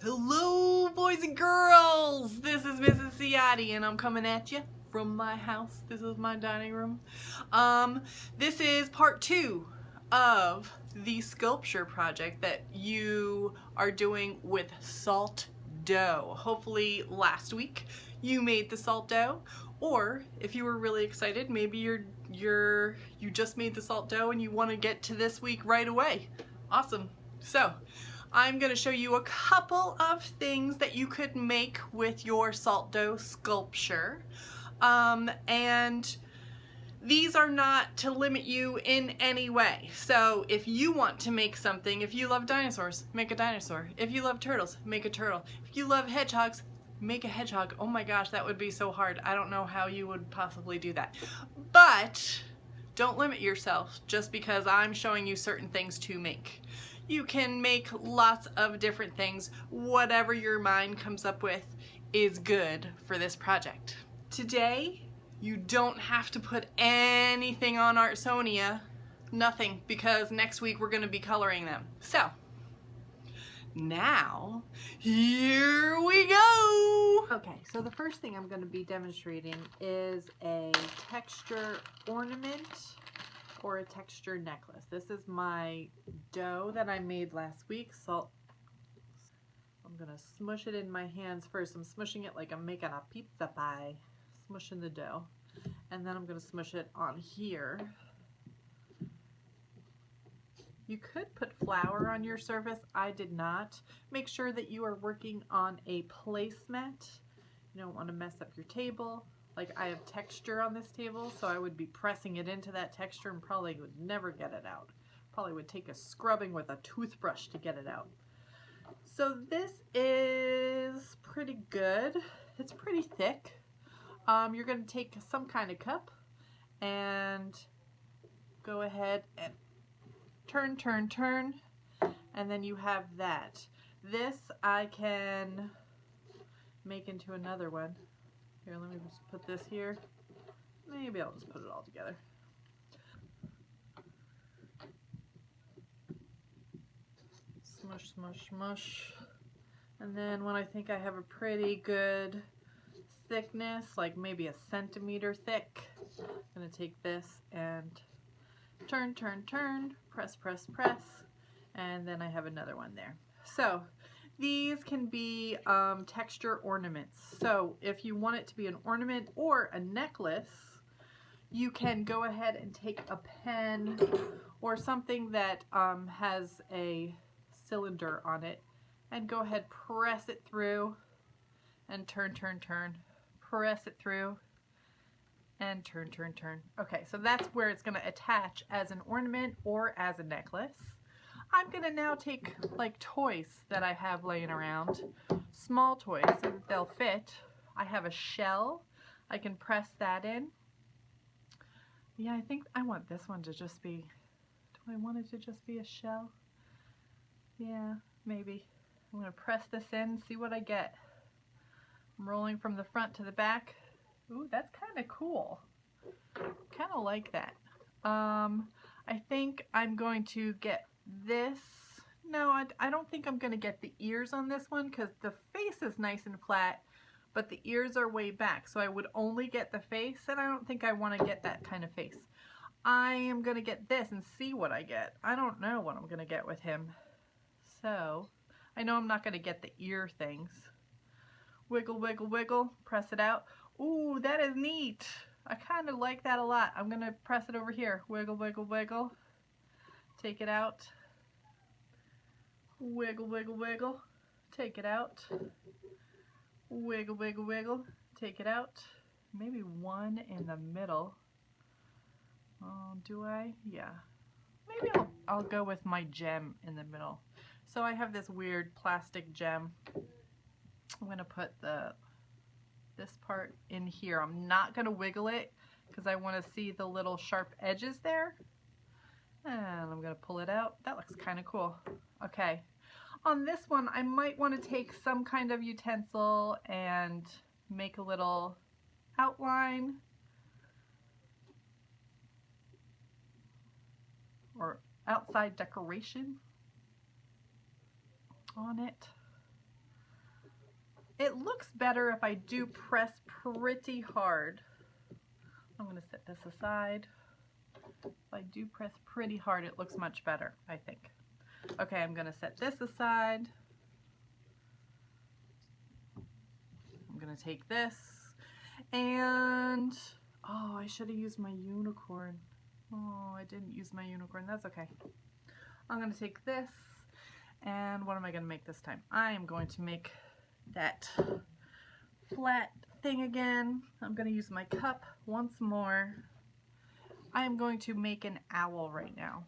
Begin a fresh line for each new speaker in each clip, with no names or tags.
Hello, boys and girls! This is Mrs. Ciotti, and I'm coming at you from my house. This is my dining room. This is part 2 of the sculpture project that you are doing with salt dough. Hopefully last week you made the salt dough, or if you were really excited, maybe you just made the salt dough and you want to get to this week right away. Awesome. So I'm going to show you a couple of things that you could make with your salt dough sculpture. And these are not to limit you in any way. So if you want to make something, if you love dinosaurs, make a dinosaur. If you love turtles, make a turtle. If you love hedgehogs, make a hedgehog. Oh my gosh, that would be so hard. I don't know how you would possibly do that. But don't limit yourself just because I'm showing you certain things to make. You can make lots of different things. Whatever your mind comes up with is good for this project. Today, you don't have to put anything on Artsonia. Nothing, because next week we're going to be coloring them. So, now, here we go!
Okay, so the first thing I'm going to be demonstrating is a texture ornament or a texture necklace. This is my dough that I made last week. So I'm going to smush it in my hands first. I'm smushing it like I'm making a pizza pie. Smushing the dough. And then I'm going to smush it on here. You could put flour on your surface. I did not. Make sure that you are working on a placemat. You don't want to mess up your table. Like, I have texture on this table, so I would be pressing it into that texture and probably would never get it out. Probably would take a scrubbing with a toothbrush to get it out. So this is pretty good. It's pretty thick. You're going to take some kind of cup and go ahead and turn, and then you have that. This I can make into another one. Here, let me just put this here. Maybe I'll just put it all together. Smush, smush, smush. And then when I think I have a pretty good thickness, like maybe a centimeter thick, I'm going to take this and turn, press, and then I have another one there. So these can be texture ornaments. So if you want it to be an ornament or a necklace, you can go ahead and take a pen or something that has a cylinder on it and go ahead, press it through and turn, press it through and turn. Okay, so that's where it's going to attach as an ornament or as a necklace. I'm going to now take like toys that I have laying around, small toys so that they'll fit. I have a shell. I can press that in. Yeah, I think I want this one to just be, do I want it to just be a shell? Yeah, maybe. I'm going to press this in, see what I get. I'm rolling from the front to the back. Ooh, that's kind of cool. Kind of like that. I think I'm going to get this. No, I don't think I'm going to get the ears on this one because the face is nice and flat, but the ears are way back. So I would only get the face, and I don't think I want to get that kind of face. I am going to get this and see what I get. I don't know what I'm going to get with him. So I know I'm not going to get the ear things. Wiggle, wiggle, wiggle, press it out. Ooh, that is neat. I kind of like that a lot. I'm going to press it over here. Wiggle, wiggle, wiggle. Take it out. Wiggle, wiggle, wiggle. Take it out. Wiggle, wiggle, wiggle. Take it out. Maybe one in the middle. Oh, do I? Yeah. Maybe I'll go with my gem in the middle. So I have this weird plastic gem. I'm going to put this part in here. I'm not going to wiggle it because I want to see the little sharp edges there. And I'm going to pull it out. That looks kind of cool. Okay. On this one, I might want to take some kind of utensil and make a little outline or outside decoration on it. It looks better if I do press pretty hard. I'm going to set this aside. If I do press pretty hard, it looks much better, I think. Okay, I'm going to set this aside. I'm going to take this and, oh, I should have used my unicorn. Oh, I didn't use my unicorn. That's okay. I'm going to take this, and what am I going to make this time? I am going to make that flat thing again. I'm going to use my cup once more. I am going to make an owl right now.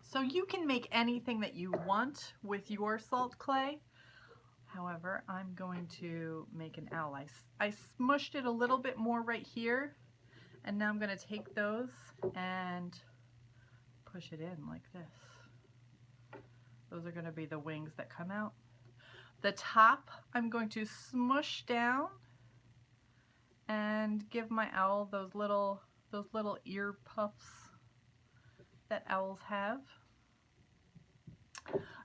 So you can make anything that you want with your salt clay. However, I'm going to make an owl. I smushed it a little bit more right here, and now I'm going to take those and push it in like this. Those are going to be the wings that come out. The top I'm going to smush down and give my owl those little ear puffs that owls have.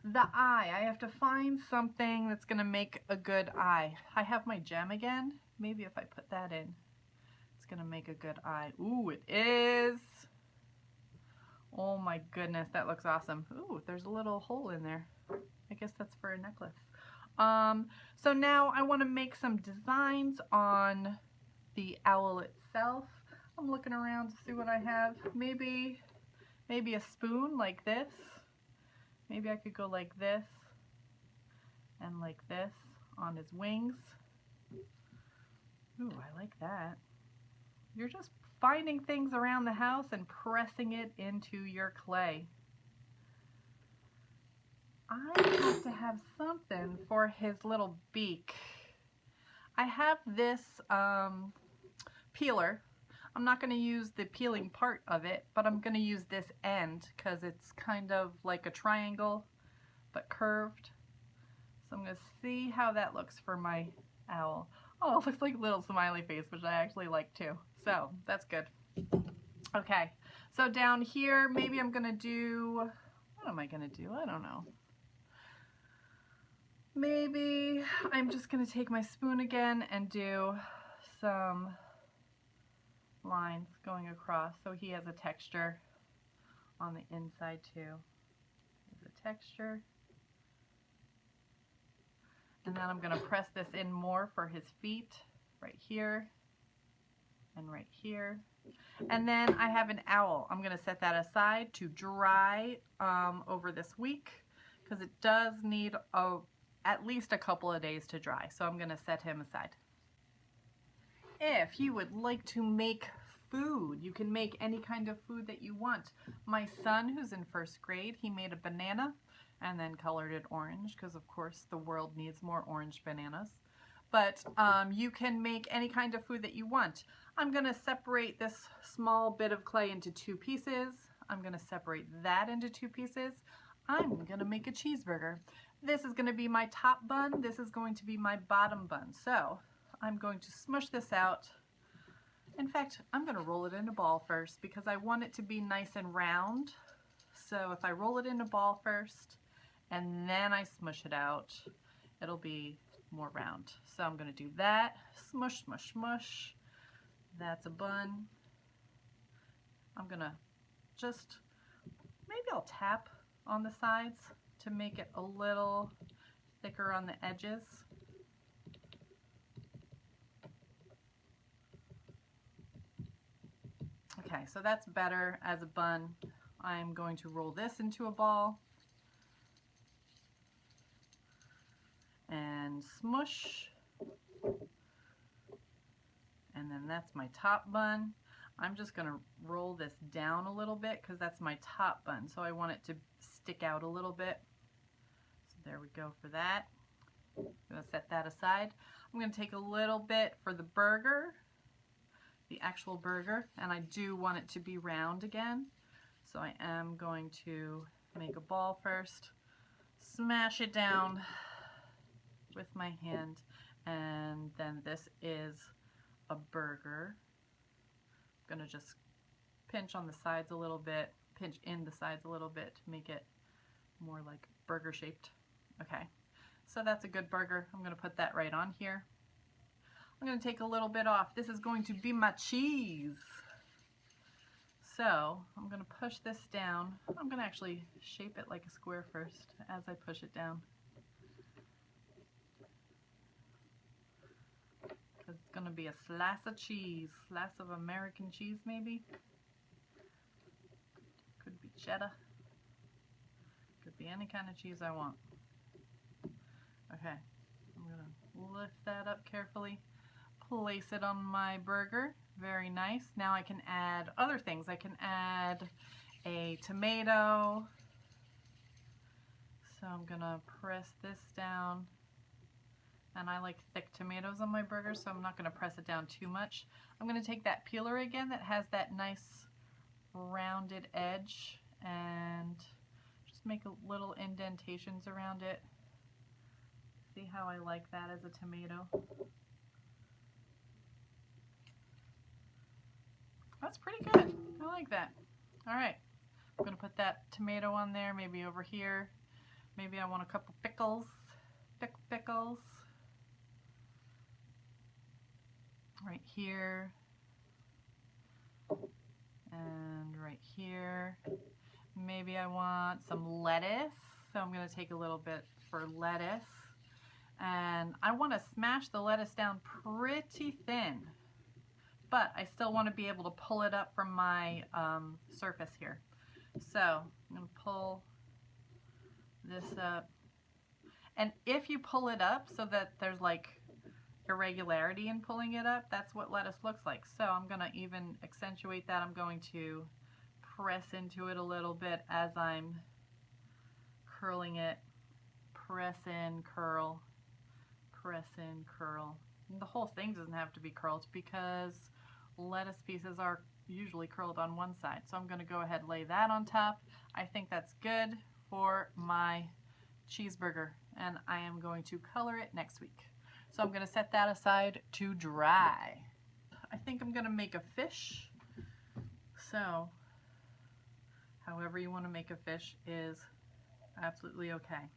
The eye, I have to find something that's gonna make a good eye. I have my gem again. Maybe if I put that in, it's gonna make a good eye. Ooh, it is. Oh my goodness, that looks awesome. Ooh, there's a little hole in there. I guess that's for a necklace. So now I want to make some designs on the owl itself. I'm looking around to see what I have. Maybe a spoon like this. Maybe I could go like this and like this on his wings. Ooh, I like that. You're just finding things around the house and pressing it into your clay. I have to have something for his little beak. I have this peeler. I'm not going to use the peeling part of it, but I'm going to use this end because it's kind of like a triangle but curved. So I'm going to see how that looks for my owl. Oh, it looks like a little smiley face, which I actually like too. So that's good. Okay, so down here, maybe I'm going to do, what am I going to do? I don't know. Maybe I'm just going to take my spoon again and do some lines going across so he has a texture on the inside too. There's a texture. And then I'm going to press this in more for his feet right here and right here. And then I have an owl. I'm going to set that aside to dry over this week because it does need at least a couple of days to dry. So I'm going to set him aside. If you would like to make food, you can make any kind of food that you want. My son, who's in first grade, he made a banana and then colored it orange because of course the world needs more orange bananas. But you can make any kind of food that you want. I'm going to separate this small bit of clay into two pieces. I'm going to separate that into two pieces. I'm going to make a cheeseburger. This is going to be my top bun. This is going to be my bottom bun. So I'm going to smush this out. In fact, I'm going to roll it in a ball first because I want it to be nice and round. So if I roll it in a ball first and then I smush it out, it'll be more round. So I'm going to do that. Smush, smush, smush. That's a bun. I'm going to just, maybe I'll tap on the sides to make it a little thicker on the edges. Okay, so that's better as a bun. I'm going to roll this into a ball and smush. And then that's my top bun. I'm just going to roll this down a little bit because that's my top bun. So I want it to stick out a little bit. So there we go for that. I'm going to set that aside. I'm going to take a little bit for the burger, the actual burger, and I do want it to be round again. So I am going to make a ball first, smash it down with my hand, and then this is a burger. I'm going to just pinch on the sides a little bit, pinch in the sides a little bit to make it more like burger shaped. Okay, So that's a good burger. I'm going to put that right on here. I'm going to take a little bit off. This is going to be my cheese. So I'm going to push this down. I'm going to actually shape it like a square first as I push it down. It's going to be a slice of cheese, slice of American cheese maybe. Could be cheddar. Could be any kind of cheese I want. Okay, I'm going to lift that up carefully, place it on my burger. Very nice. Now I can add other things. I can add a tomato. So I'm going to press this down. And I like thick tomatoes on my burger, so I'm not going to press it down too much. I'm going to take that peeler again that has that nice rounded edge and just make little indentations around it. See how I like that as a tomato? That's pretty good. I like that. Alright, I'm going to put that tomato on there, maybe over here. Maybe I want a couple pickles. Pickles. Right here. And right here. Maybe I want some lettuce. So I'm going to take a little bit for lettuce. And I want to smash the lettuce down pretty thin. But I still want to be able to pull it up from my surface here. So I'm going to pull this up. And if you pull it up so that there's like irregularity in pulling it up, that's what lettuce looks like. So I'm going to even accentuate that. I'm going to press into it a little bit as I'm curling it. Press in, curl. Press in, curl. And the whole thing doesn't have to be curled because lettuce pieces are usually curled on one side. So I'm going to go ahead and lay that on top. I think that's good for my cheeseburger, and I am going to color it next week. So I'm going to set that aside to dry. I think I'm going to make a fish. So however you want to make a fish is absolutely okay.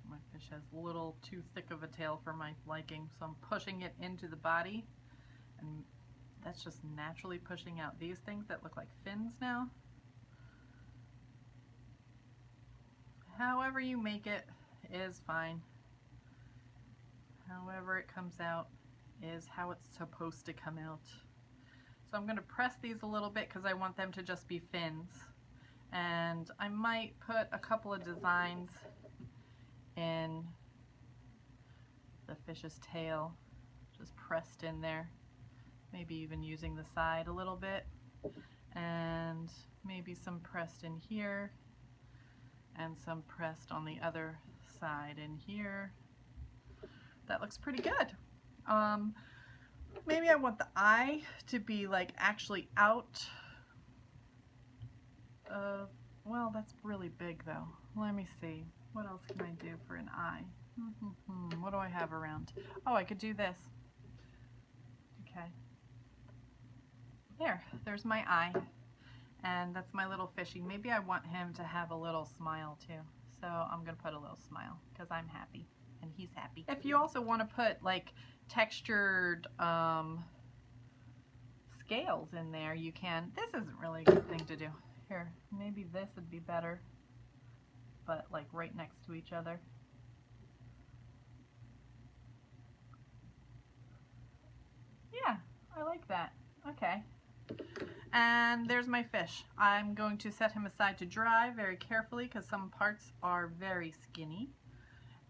My fish has a little too thick of a tail for my liking, so I'm pushing it into the body, and that's just naturally pushing out these things that look like fins now. However you make it is fine. However it comes out is how it's supposed to come out. So I'm going to press these a little bit because I want them to just be fins. And I might put a couple of designs in the fish's tail, just pressed in there. Maybe even using the side a little bit. And maybe some pressed in here. And some pressed on the other side in here. That looks pretty good. Maybe I want the eye to be like actually out of, well, that's really big though. Let me see. What else can I do for an eye? What do I have around? Oh, I could do this. Okay. There's my eye. And that's my little fishy. Maybe I want him to have a little smile too. So I'm going to put a little smile because I'm happy and he's happy. If you also want to put like textured scales in there, you can. This isn't really a good thing to do. Here, maybe this would be better, but like right next to each other. Yeah, I like that. Okay. And there's my fish. I'm going to set him aside to dry very carefully because some parts are very skinny.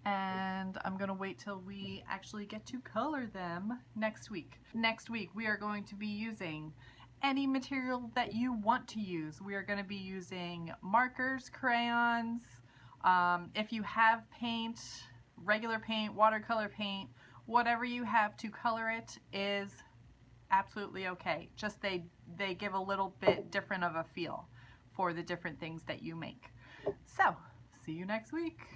And I'm going to wait till we actually get to color them next week. Next week we are going to be using any material that you want to use. We are going to be using markers, crayons. If you have paint, regular paint, watercolor paint, whatever you have to color it is absolutely okay. Just they give a little bit different of a feel for the different things that you make. So, see you next week.